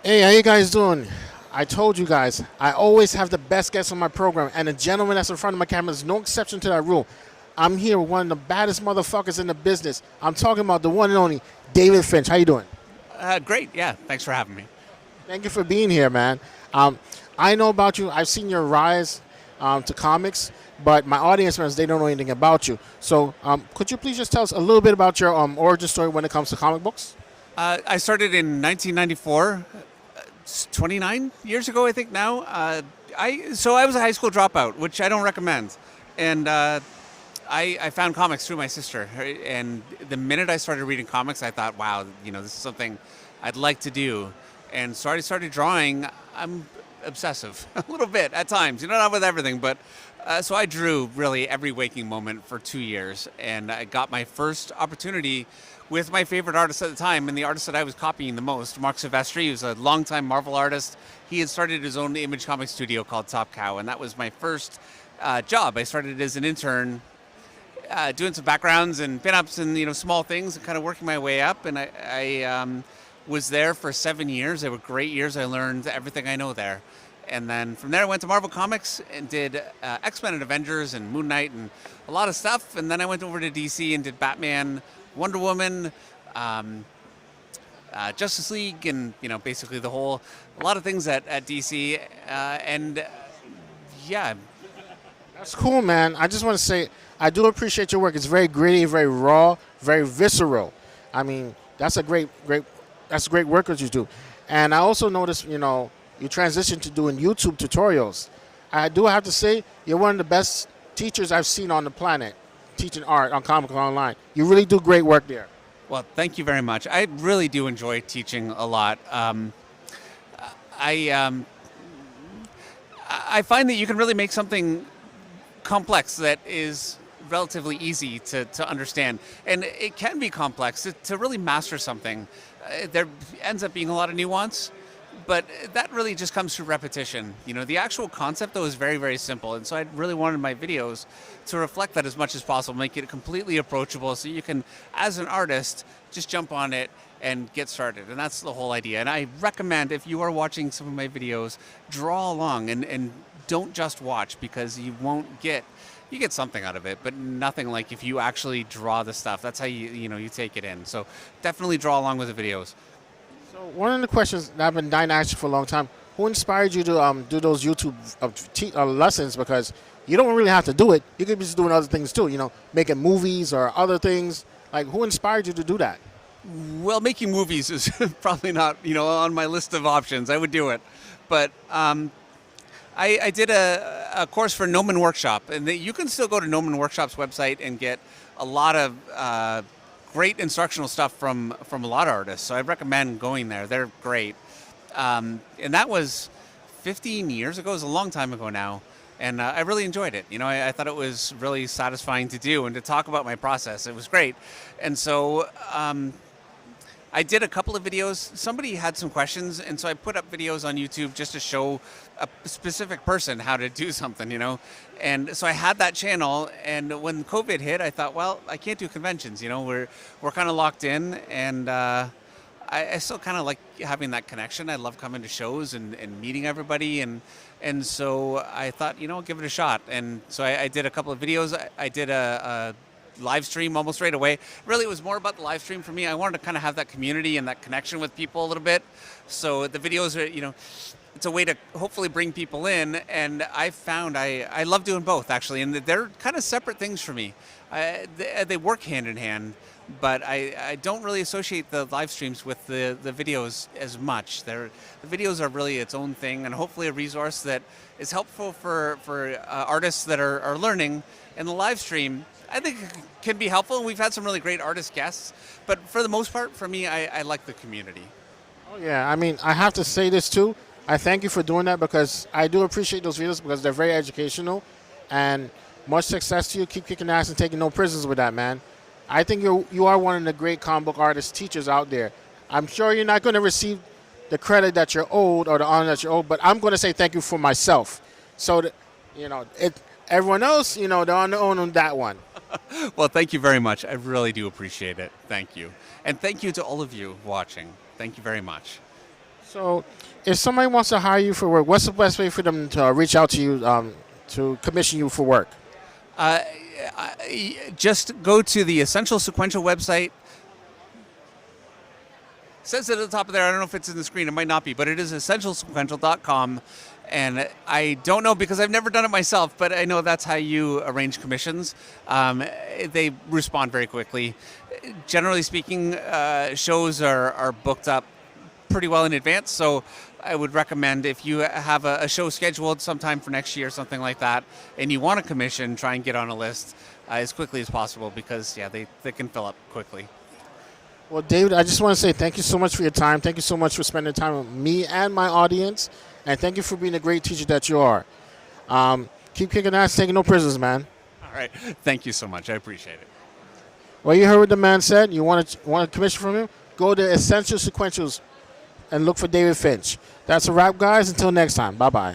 Hey, how you guys doing? I told you guys, I always have the best guests on my program, and the gentleman that's in front of my camera is no exception to that rule. I'm here with one of the baddest motherfuckers in the business. I'm talking about the one and only David Finch. How you doing? Great. Yeah. Thanks for having me. Thank you for being here, man. Um, I know about you. I've seen your rise to comics, but my audience members, they don't know anything about you. So could you please just tell us a little bit about your origin story when it comes to comic books? I started in 1994, 29 years ago, I think now. I was a high school dropout, which I don't recommend, and I found comics through my sister. And the minute I started reading comics, I thought, wow, this is something I'd like to do. And so I started drawing. I'm obsessive a little bit at times, not with everything, but so I drew really every waking moment for 2 years, and I got my first opportunity with my favorite artist at the time, and the artist that I was copying the most, Mark Silvestri. He was a longtime Marvel artist. He had started his own image comic studio called Top Cow, and that was my first job. I started as an intern, doing some backgrounds and pinups and small things, and kind of working my way up. And I was there for 7 years. They were great years. I learned everything I know there. And then from there, I went to Marvel Comics and did X-Men and Avengers and Moon Knight and a lot of stuff. And then I went over to DC and did Batman, Wonder Woman, Justice League, and basically a lot of things at DC. Yeah. That's cool, man. I just want to say I do appreciate your work. It's very gritty, very raw, very visceral. I mean, that's a great work that you do. And I also noticed, you transitioned to doing YouTube tutorials. I do have to say, you're one of the best teachers I've seen on the planet, teaching art on Comic Online. You really do great work there. Well, thank you very much. I really do enjoy teaching a lot. I find that you can really make something complex that is relatively easy to understand. And it can be complex to really master something. There ends up being a lot of nuance, but that really just comes through repetition. The actual concept, though, is very, very simple. And so I really wanted my videos to reflect that as much as possible, make it completely approachable so you can, as an artist, just jump on it and get started. And that's the whole idea. And I recommend, if you are watching some of my videos, draw along and don't just watch, because you get something out of it, but nothing like if you actually draw the stuff. That's how you take it in. So definitely draw along with the videos. So one of the questions that I've been dying to ask you for a long time, who inspired you to do those YouTube lessons? Because you don't really have to do it. You could be just doing other things too, making movies or other things. Like, who inspired you to do that? Well, making movies is probably not, on my list of options. I would do it. But I did a course for Noman Workshop, and you can still go to Noman Workshop's website and get a lot of great instructional stuff from a lot of artists. So I recommend going there. They're great. And that was 15 years ago. It was a long time ago now. And I really enjoyed it. I thought it was really satisfying to do and to talk about my process. It was great. And so I did a couple of videos. Somebody had some questions, and so I put up videos on YouTube just to show a specific person how to do something, And so I had that channel, and when COVID hit, I thought, well, I can't do conventions, We're kind of locked in, and I still kind of like having that connection. I love coming to shows and meeting everybody, and so I thought, I'll give it a shot. And so I did a couple of videos. I did a live stream almost right away. Really, it was more about the live stream for me. I wanted to kind of have that community and that connection with people a little bit. So the videos are, it's a way to hopefully bring people in. And I found I love doing both, actually. And they're kind of separate things for me. They work hand in hand. But I don't really associate the live streams with the videos as much. The videos are really its own thing, and hopefully a resource that is helpful for artists that are learning. And the live stream, I think, can be helpful, and we've had some really great artist guests. But for the most part, for me, I like the community. Oh, yeah. I mean, I have to say this, too. I thank you for doing that, because I do appreciate those videos because they're very educational. And much success to you. Keep kicking ass and taking no prisoners with that, man. I think you are one of the great comic book artist teachers out there. I'm sure you're not going to receive the credit that you're owed or the honor that you're owed, but I'm going to say thank you for myself. So that, everyone else, they're on their own on that one. Well, thank you very much. I really do appreciate it. Thank you. And thank you to all of you watching. Thank you very much. So, if somebody wants to hire you for work, what's the best way for them to reach out to you to commission you for work? Just go to the Essential Sequential website. It says it at the top of there. I don't know if it's in the screen. It might not be, but it is essentialsequential.com. And I don't know because I've never done it myself, but I know that's how you arrange commissions. They respond very quickly. Generally speaking, shows are booked up pretty well in advance, so I would recommend if you have a show scheduled sometime for next year, something like that, and you want a commission, try and get on a list as quickly as possible because, yeah, they can fill up quickly. Well, David, I just want to say thank you so much for your time. Thank you so much for spending time with me and my audience. And thank you for being a great teacher that you are. Keep kicking ass, taking no prisoners, man. All right. Thank you so much. I appreciate it. Well, you heard what the man said. You want a commission from him? Go to Essential Sequentials and look for David Finch. That's a wrap, guys. Until next time. Bye-bye.